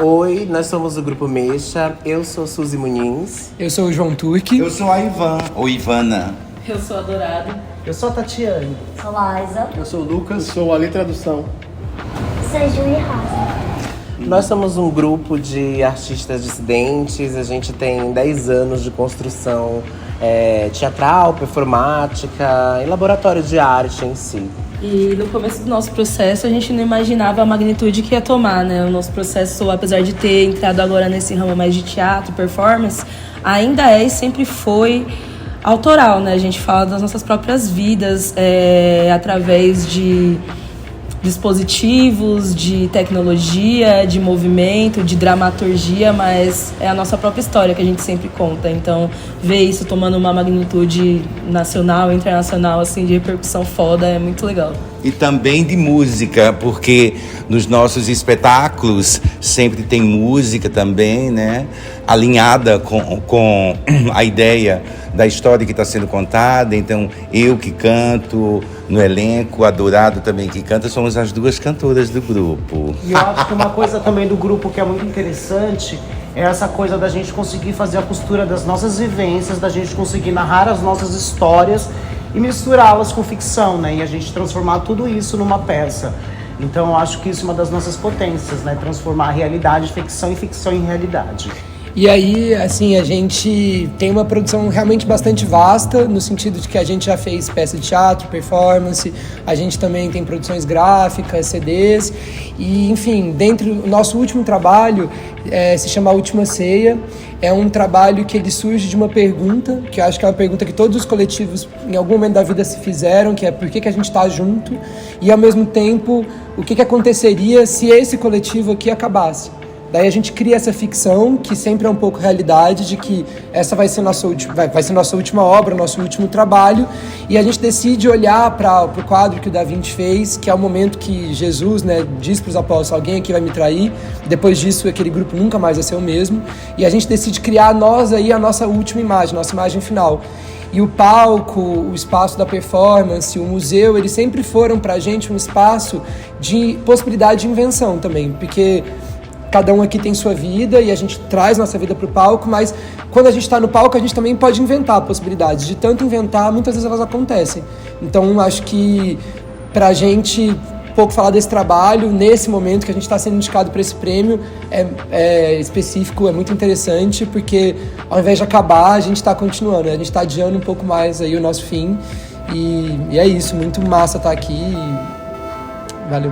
Oi, nós somos o Grupo Mexa. Eu sou Suzy Muniz. Eu sou o João Turque. Eu sou a Ivan, ou Ivana. Eu sou a Dourado. Eu sou a Tatiane. Sou Liza. Eu sou o Lucas. Eu sou a Ali Tradução. Sou Júlia Rosa. Nós somos um grupo de artistas dissidentes. A gente tem 10 anos de construção teatral, performática e laboratório de arte em si. E no começo do nosso processo a gente não imaginava a magnitude que ia tomar, né? O nosso processo, apesar de ter entrado agora nesse ramo mais de teatro, performance, ainda é e sempre foi autoral, né? A gente fala das nossas próprias vidas através de dispositivos, de tecnologia, de movimento, de dramaturgia, mas é a nossa própria história que a gente sempre conta. Então, ver isso tomando uma magnitude nacional, internacional, assim, de repercussão foda, é muito legal. E também de música, porque nos nossos espetáculos sempre tem música também, né? Alinhada com a ideia da história que está sendo contada. Então, eu que canto no elenco, a Dourado também que canta, somos as duas cantoras do grupo. E eu acho que uma coisa também do grupo que é muito interessante é essa coisa da gente conseguir fazer a costura das nossas vivências, da gente conseguir narrar as nossas histórias e misturá-las com ficção, né? E a gente transformar tudo isso numa peça. Então eu acho que isso é uma das nossas potências, né? Transformar a realidade de ficção e ficção em realidade. E aí, assim, a gente tem uma produção realmente bastante vasta, no sentido de que a gente já fez peça de teatro, performance, a gente também tem produções gráficas, CDs, e, enfim, dentro do nosso último trabalho, se chama A Última Ceia, é um trabalho que ele surge de uma pergunta, que eu acho que é uma pergunta que todos os coletivos, em algum momento da vida, se fizeram, que é por que a gente está junto, e, ao mesmo tempo, o que aconteceria se esse coletivo aqui acabasse. Daí a gente cria essa ficção, que sempre é um pouco realidade, de que essa vai ser nossa última obra, nosso último trabalho, e a gente decide olhar para o quadro que o Da Vinci fez, que é o momento que Jesus, né, diz para os apóstolos: alguém aqui vai me trair, depois disso aquele grupo nunca mais vai ser o mesmo, e a gente decide criar nós aí a nossa última imagem, nossa imagem final. E o palco, o espaço da performance, o museu, eles sempre foram para a gente um espaço de possibilidade de invenção também, porque cada um aqui tem sua vida e a gente traz nossa vida para o palco, mas quando a gente está no palco a gente também pode inventar possibilidades. De tanto inventar, muitas vezes elas acontecem. Então acho que para a gente pouco falar desse trabalho, nesse momento que a gente está sendo indicado para esse prêmio, é específico, é muito interessante, porque ao invés de acabar, a gente está continuando, a gente está adiando um pouco mais aí o nosso fim. E é isso, muito massa estar aqui. Valeu.